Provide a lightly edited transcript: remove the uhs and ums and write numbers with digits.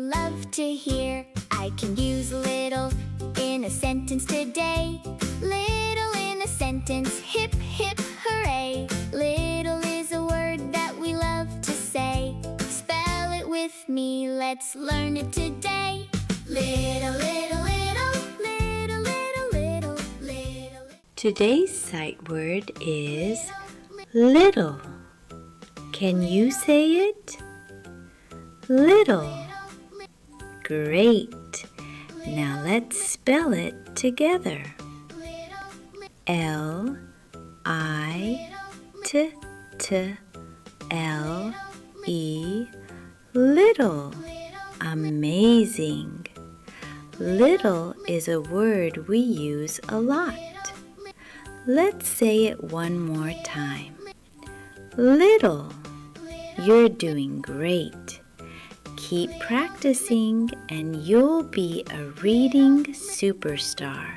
love to hear. I can use little in a sentence today. Little in a sentence, hip hip hooray. Little is a word that we love to say. Spell it with me, let's learn it today. Little, little, little, little, little, little, little. Today's sight word is little. Can you say it? Little. Great. Now let's spell it together. L-I-T-T-L-E. Little. Amazing. Little is a word we use a lot. Let's say it one more time. Little. You're doing great. Keep practicing and you'll be a reading superstar.